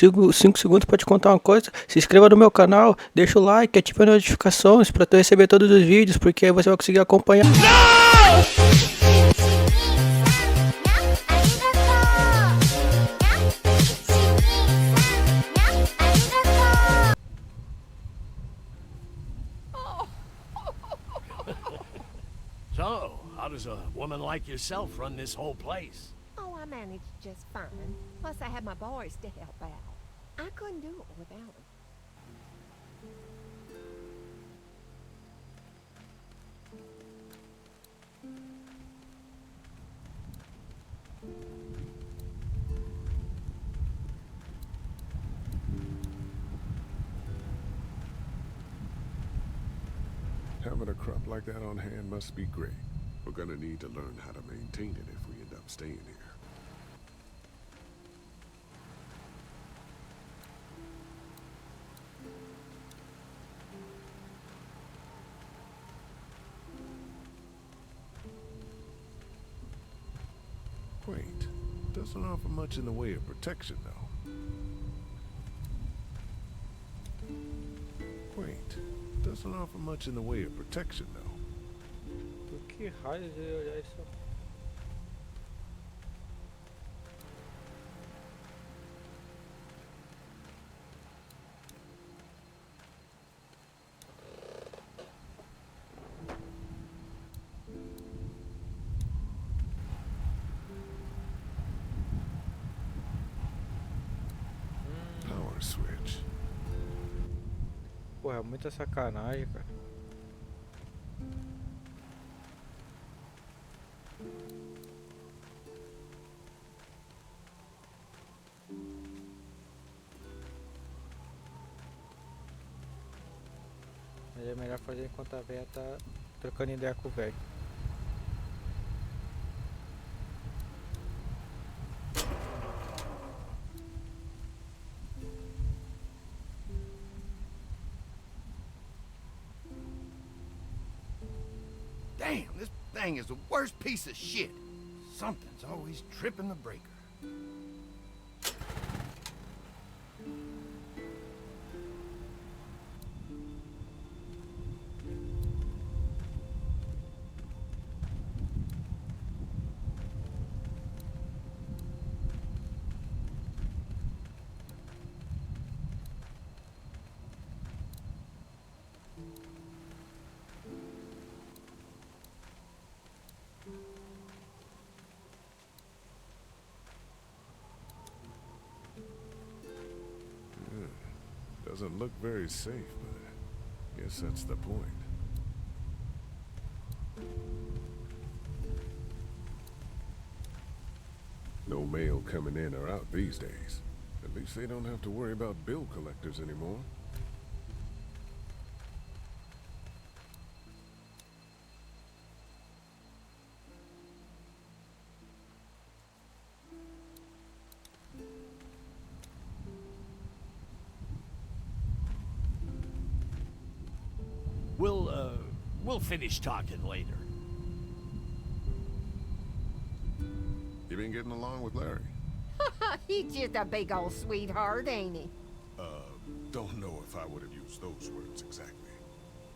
5 segundos pra te contar uma coisa. Se inscreva no meu canal, deixa o like, ative as notificações pra tu receber todos os vídeos, porque aí você vai conseguir acompanhar. So, how does a woman like yourself run this whole place? Oh, I managed just fine. Plus, I had my boys to help out. I couldn't do it without them. Having a crop like that on hand must be great. We're gonna need to learn how to maintain it if we end up staying here. Quaint. Doesn't offer much in the way of protection, though. Quaint. Doesn't offer much in the way of protection, though. Por que raios eu ia olhar isso? Power switch. Porra, é muita sacanagem, cara. Mas é melhor fazer enquanto a véia tá trocando ideia com o velho. Damn, this thing is the worst piece of shit. Something's always tripping the breaker. Doesn't look very safe, but I guess that's the point. No mail coming in or out these days. At least they don't have to worry about bill collectors anymore. We'll finish talking later. You been getting along with Larry? He's just a big old sweetheart, ain't he? Don't know if I would have used those words exactly.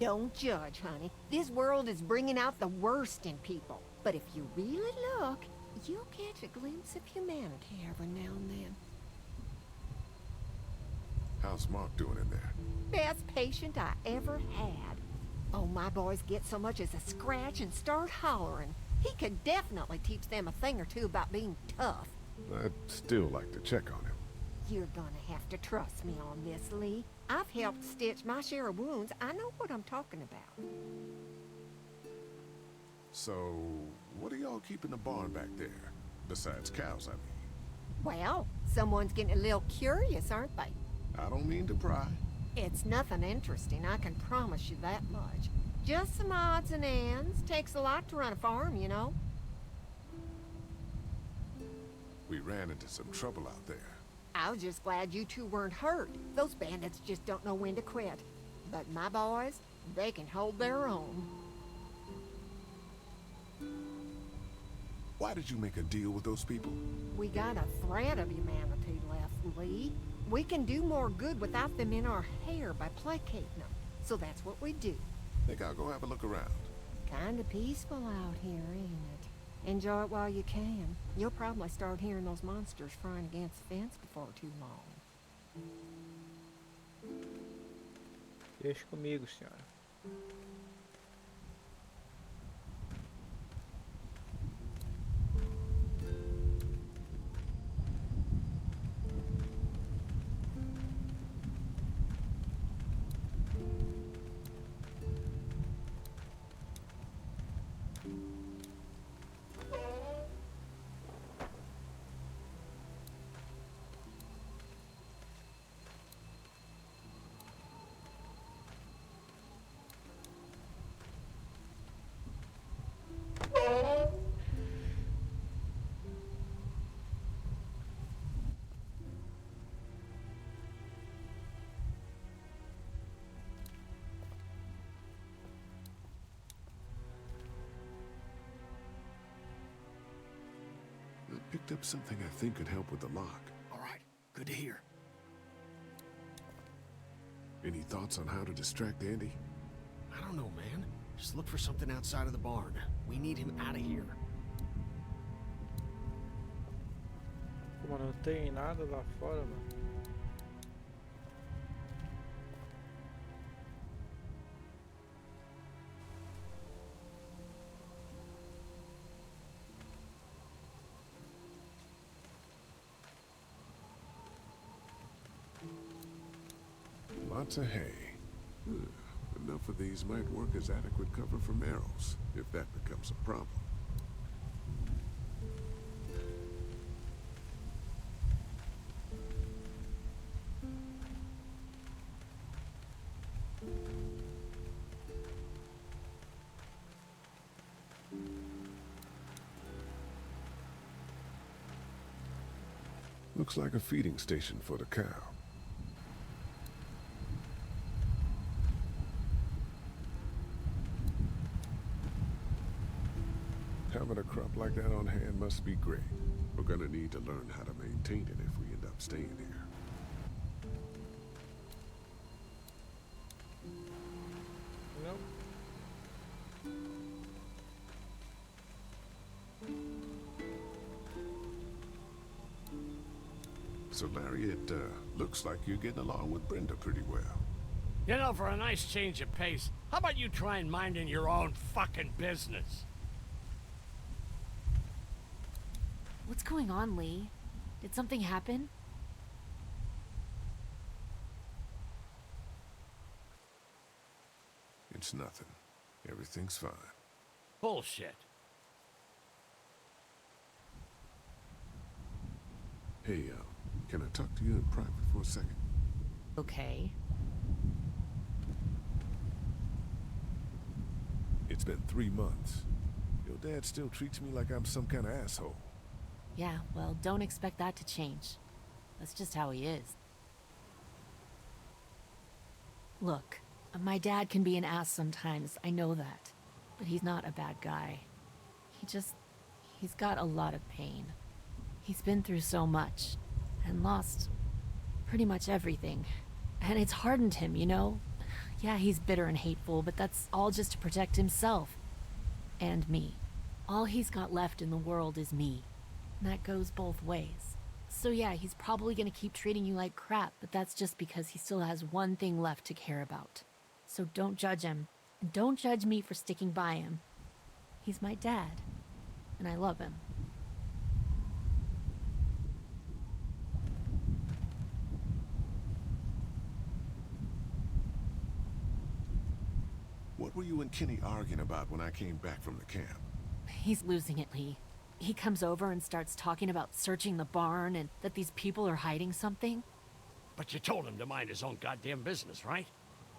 Don't judge, honey. This world is bringing out the worst in people. But if you really look, you'll catch a glimpse of humanity every now and then. How's Mark doing in there? Best patient I ever had. Oh, my boys get so much as a scratch and start hollering. He could definitely teach them a thing or two about being tough. I'd still like to check on him. You're gonna have to trust me on this, Lee. I've helped stitch my share of wounds. I know what I'm talking about. So, what are y'all keeping the barn back there? Besides cows, I mean. Well, someone's getting a little curious, aren't they? I don't mean to pry. It's nothing interesting, I can promise you that much. Just some odds and ends. Takes a lot to run a farm, you know. We ran into some trouble out there. I was just glad you two weren't hurt. Those bandits just don't know when to quit. But my boys, they can hold their own. Why did you make a deal with those people? We got a thread of humanity left, Lee. We can do more good without them in our hair by placating them. So that's what we do. Think I'll go have a look around. Kinda peaceful out here, ain't it? Enjoy it while you can. You'll probably start hearing those monsters frying against the fence before too long. Deixa comigo, senhora. I picked up something I think could help with the lock. All right, good to hear. Any thoughts on how to distract Andy? I don't know, man. Just look for something outside of the barn. We need him out of here. Pô, mano, não tem nada lá fora, mano. Lots of hay. Enough of these might work as adequate cover from arrows, if that becomes a problem. Looks like a feeding station for the cow. Having a crop like that on hand must be great. We're gonna need to learn how to maintain it if we end up staying here. Não. So Larry, it looks like you're getting along with Brenda pretty well. You know, for a nice change of pace, how about you try and minding your own fucking business? What's going on, Lee? Did something happen? It's nothing. Everything's fine. Bullshit. Hey, can I talk to you in private for a second? Okay. It's been 3 months. Your dad still treats me like I'm some kind of asshole. Yeah, well, don't expect that to change. That's just how he is. Look, my dad can be an ass sometimes, I know that. But he's not a bad guy. He's got a lot of pain. He's been through so much, and lost pretty much everything. And it's hardened him, you know? Yeah, he's bitter and hateful, but that's all just to protect himself. And me. All he's got left in the world is me. And that goes both ways. So yeah, he's probably gonna keep treating you like crap, but that's just because he still has one thing left to care about. So don't judge him. And don't judge me for sticking by him. He's my dad. And I love him. What were you and Kenny arguing about when I came back from the camp? He's losing it, Lee. He comes over and starts talking about searching the barn and that these people are hiding something. But you told him to mind his own goddamn business, right?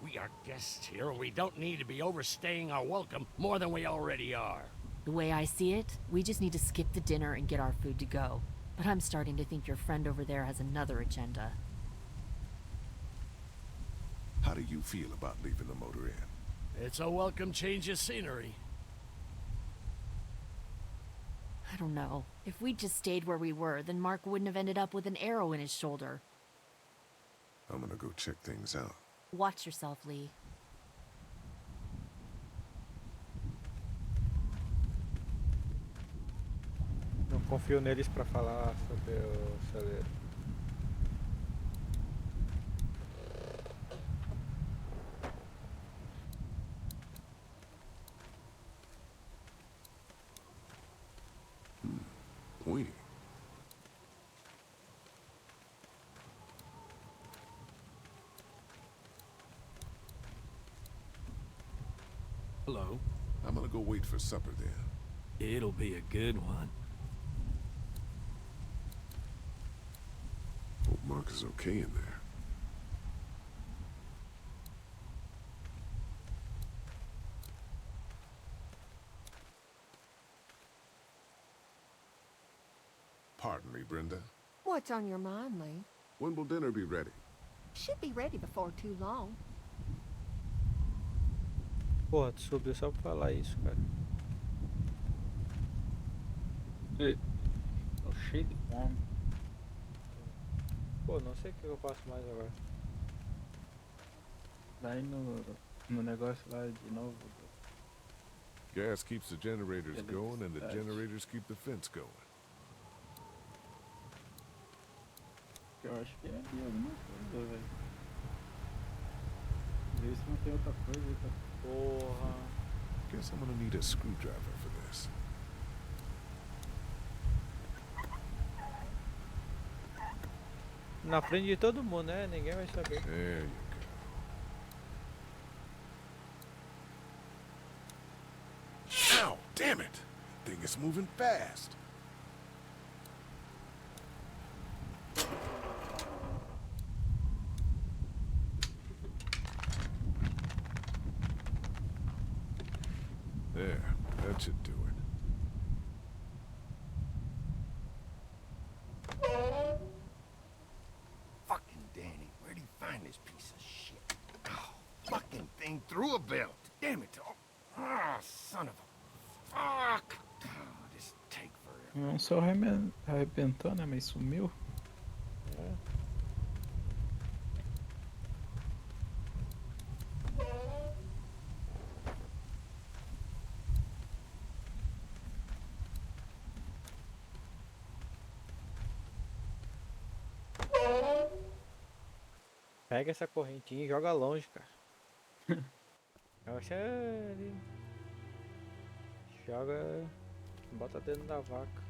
We are guests here, and we don't need to be overstaying our welcome more than we already are. The way I see it, we just need to skip the dinner and get our food to go. But I'm starting to think your friend over there has another agenda. How do you feel about leaving the motor in? It's a welcome change of scenery. I don't know. If we'd just stayed where we were, then Mark wouldn't have ended up with an arrow in his shoulder. I'm gonna go check things out. Watch yourself, Lee. Não confio neles pra falar sobre o celeiro. Waiting. Hello. I'm gonna go wait for supper then. It'll be a good one. Hope Mark is okay in there. Pardon me, Brenda. What's on your mind, Lee? When will dinner be ready? Should be ready before too long. Porra, tu subiu só pra falar isso, cara. Tô cheio de fome. Pô, não sei o que eu faço mais agora. Vai no negócio lá de novo. Gas keeps the generators Yeah, going, and the that's- generators keep the fence going. Eu acho que é de alguma coisa, velho. Vê se não tem outra coisa aí pra... Porra. Guess I'm gonna need a screwdriver for this. Na frente de todo mundo, né? Ninguém vai saber. There you go. Ow! Damn it! Thing is moving fast. There, that should do it. Fucking Danny, where'd he find this piece of shit? Oh, fucking thing through a belt. Damn it. Oh, son of a... Fuck. Oh, this take forever. Não só arrebentou, né? Mas sumiu. Pega essa correntinha e joga longe, cara. Joga ali. Joga. Bota dentro da vaca.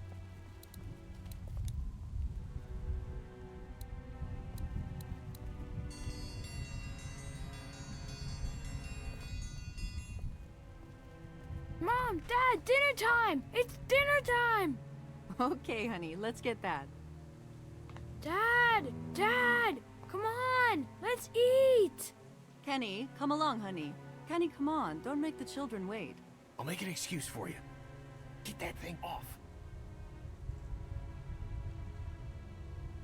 Mom, Dad, dinner time! It's dinner time! Okay, honey, let's get that. Dad! Dad! Come on! Let's eat! Kenny, come along, honey. Kenny, come on. Don't make the children wait. I'll make an excuse for you. Get that thing off.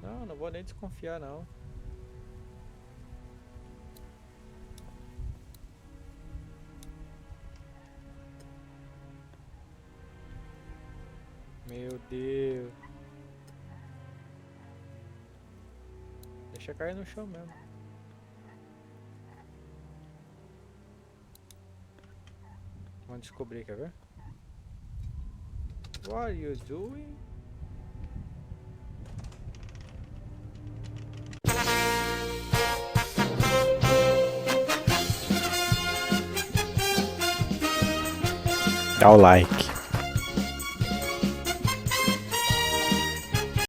Não, não vou nem desconfiar, não. Meu Deus. Deixa cair no chão mesmo. Vamos descobrir, quer ver? What are you doing? Dá o like.